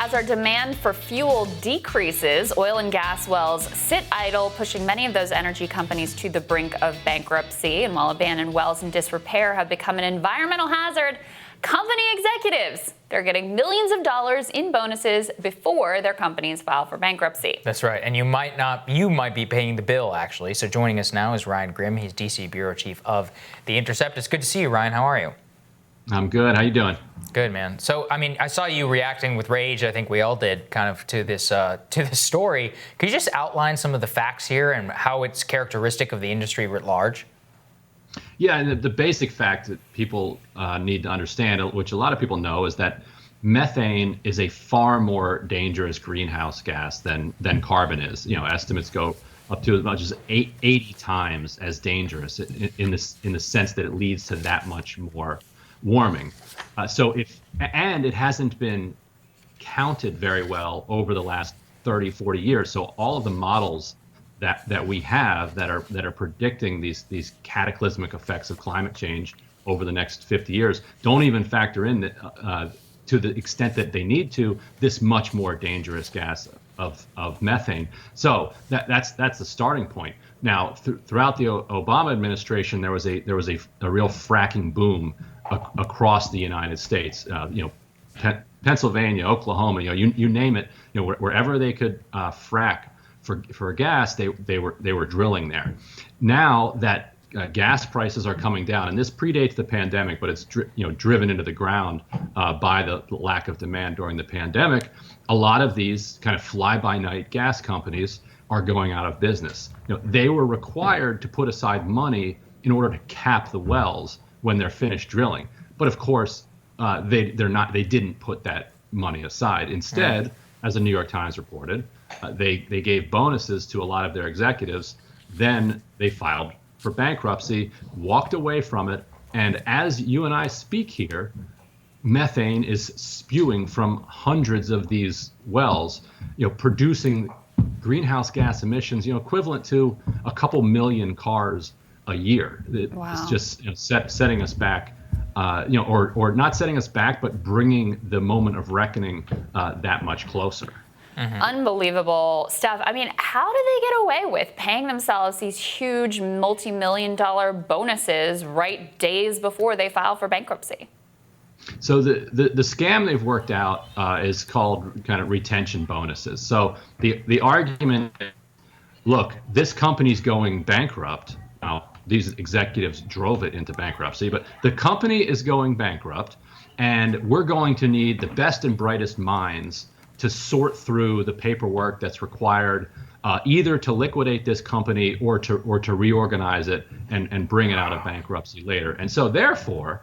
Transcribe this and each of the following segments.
As our demand for fuel decreases, oil and gas wells sit idle, pushing many of those energy companies to the brink of bankruptcy. And while abandoned wells in disrepair have become an environmental hazard, company executives, they're getting millions of dollars in bonuses before their companies file for bankruptcy. That's right. And you might be paying the bill, actually. So joining us now is Ryan Grimm. He's DC Bureau Chief of the Intercept. It's good to see you, Ryan. How are you? I'm good. How you doing? Good, man. So, I saw you reacting with rage. I think we all did, kind of to this story. Could you just outline some of the facts here and how it's characteristic of the industry writ large? Yeah, and the basic fact that people need to understand, which a lot of people know, is that methane is a far more dangerous greenhouse gas than carbon is. Estimates go up to as much as 80 times as dangerous in the sense that it leads to that much more warming. And it hasn't been counted very well over the last 30, 40 years. So all of the models that we have that are predicting these cataclysmic effects of climate change over the next 50 years don't even factor in to the extent that they need to this much more dangerous gas of methane. So that's the starting point. Now, throughout the Obama administration, there was a real fracking boom across the United States. Pennsylvania, Oklahoma, you name it. Wherever they could frack for gas, they were drilling there. Now that gas prices are coming down, and this predates the pandemic, but it's driven into the ground by the lack of demand during the pandemic. A lot of these kind of fly-by-night gas companies are going out of business. They were required to put aside money in order to cap the wells when they're finished drilling. But of course, they didn't put that money aside. Instead, as the New York Times reported, they gave bonuses to a lot of their executives. Then they filed for bankruptcy, walked away from it, and as you and I speak here, methane is spewing from hundreds of these wells, producing greenhouse gas emissions, equivalent to a couple million cars a year. Wow. It's just setting us back, or not setting us back, but bringing the moment of reckoning that much closer. Mm-hmm. Unbelievable stuff. How do they get away with paying themselves these huge multi-million-dollar bonuses right days before they file for bankruptcy? So the scam they've worked out is called kind of retention bonuses. So the argument, look, this company's going bankrupt. Now, these executives drove it into bankruptcy, but the company is going bankrupt, and we're going to need the best and brightest minds to sort through the paperwork that's required either to liquidate this company or to reorganize it and bring it out of bankruptcy later. And so therefore,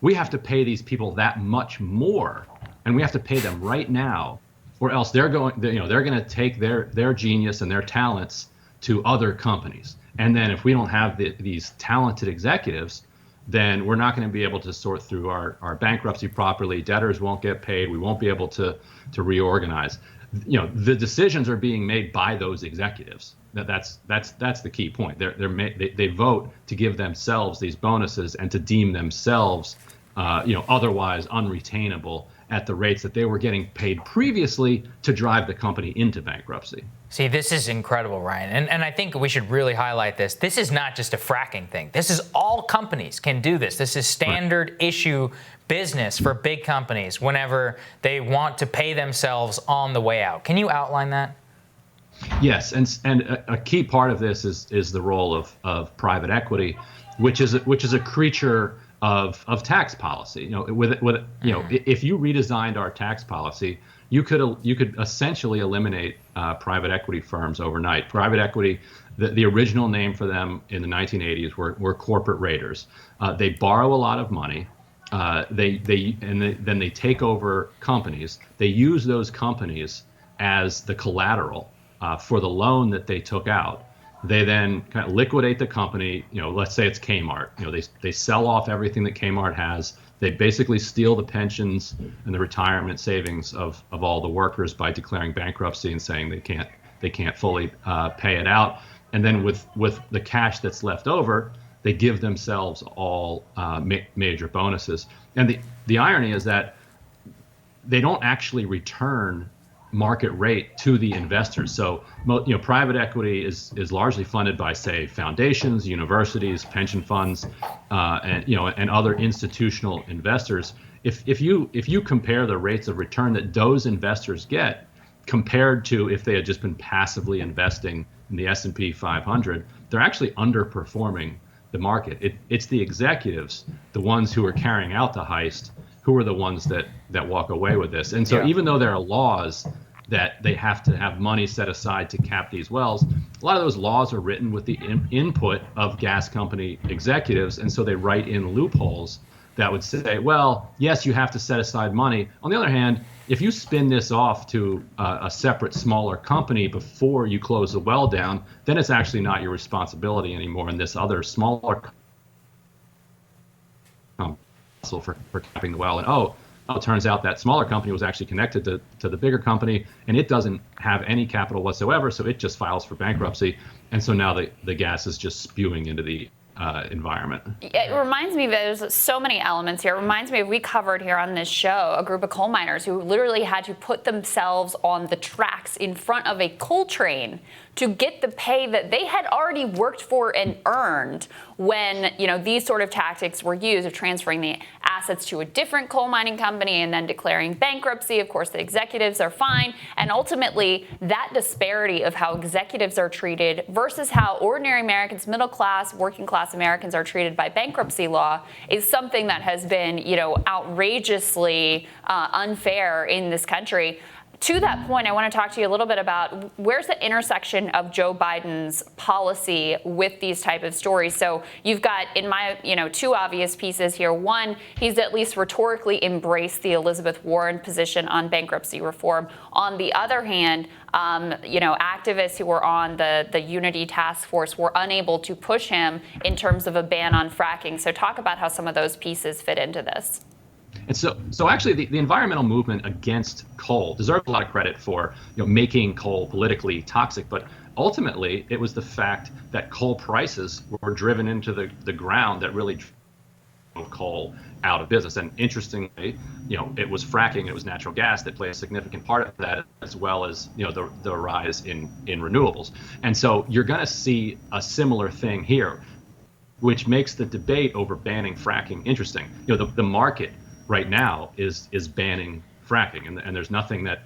we have to pay these people that much more, and we have to pay them right now, or else they're going to take their genius and their talents to other companies. And then if we don't have these talented executives, then we're not going to be able to sort through our bankruptcy properly. Debtors won't get paid. We won't be able to reorganize. The decisions are being made by those executives. That's the key point. They vote to give themselves these bonuses and to deem themselves otherwise unretainable at the rates that they were getting paid previously to drive the company into bankruptcy. See, this is incredible, Ryan. And I think we should really highlight this. This is not just a fracking thing. This is all companies can do this. This is standard issue business for big companies whenever they want to pay themselves on the way out. Can you outline that? Yes, and a key part of this is the role of private equity, which is a creature of tax policy. If you redesigned our tax policy, you could essentially eliminate private equity firms overnight. Private equity, the original name for them in the 1980s were corporate raiders. They borrow a lot of money. Then they take over companies. They use those companies as the collateral for the loan that they took out. They then kind of liquidate the company. Let's say it's Kmart. They sell off everything that Kmart has. They basically steal the pensions and the retirement savings of all the workers by declaring bankruptcy and saying they can't fully pay it out. And then with the cash that's left over, they give themselves all major bonuses. And the irony is that they don't actually return market rate to the investors. So, private equity is largely funded by, say, foundations, universities, pension funds, and other institutional investors. If you compare the rates of return that those investors get compared to if they had just been passively investing in the S&P 500, they're actually underperforming the market. It's the executives, the ones who are carrying out the heist, who are the ones that walk away with this. And so even though there are laws that they have to have money set aside to cap these wells, a lot of those laws are written with the input of gas company executives. And so they write in loopholes that would say, well, yes, you have to set aside money. On the other hand, if you spin this off to a separate, smaller company before you close the well down, then it's actually not your responsibility anymore. And this other smaller for capping the well. And it turns out that smaller company was actually connected to the bigger company, and it doesn't have any capital whatsoever, so it just files for bankruptcy. And so now the gas is just spewing into the environment. It reminds me, there's so many elements here. It reminds me of, we covered here on this show a group of coal miners who literally had to put themselves on the tracks in front of a coal train to get the pay that they had already worked for and earned when, these sort of tactics were used of transferring the assets to a different coal mining company and then declaring bankruptcy. Of course, the executives are fine. And ultimately, that disparity of how executives are treated versus how ordinary Americans, middle class, working class Americans are treated by bankruptcy law is something that has been, outrageously unfair in this country. To that point, I want to talk to you a little bit about where's the intersection of Joe Biden's policy with these type of stories. So you've got, in my, two obvious pieces here. One, he's at least rhetorically embraced the Elizabeth Warren position on bankruptcy reform. On the other hand, activists who were on the Unity Task Force were unable to push him in terms of a ban on fracking. So talk about how some of those pieces fit into this. And so actually, the environmental movement against coal deserves a lot of credit for making coal politically toxic. But ultimately, it was the fact that coal prices were driven into the ground that really drove coal out of business. And interestingly, it was fracking, it was natural gas that played a significant part of that, as well as the rise in renewables. And so you're going to see a similar thing here, which makes the debate over banning fracking interesting. The market right now is banning fracking, and there's nothing that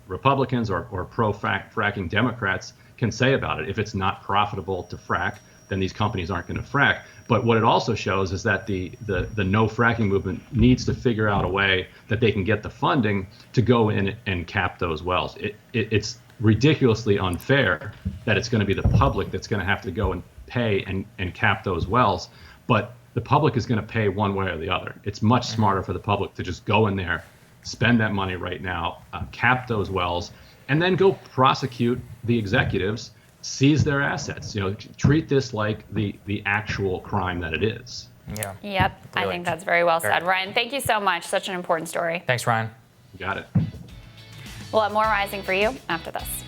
Republicans or pro-fracking Democrats can say about it. If it's not profitable to frack, then these companies aren't going to frack. But what it also shows is that the no fracking movement needs to figure out a way that they can get the funding to go in and cap those wells. It's ridiculously unfair that it's going to be the public that's going to have to go and pay and cap those wells, but the public is going to pay one way or the other. It's much smarter for the public to just go in there, spend that money right now, cap those wells, and then go prosecute the executives, seize their assets. Treat this like the actual crime that it is. Yeah. Yep. Really. I think that's very well said. Ryan, thank you so much. Such an important story. Thanks, Ryan. Got it. We'll have more Rising for you after this.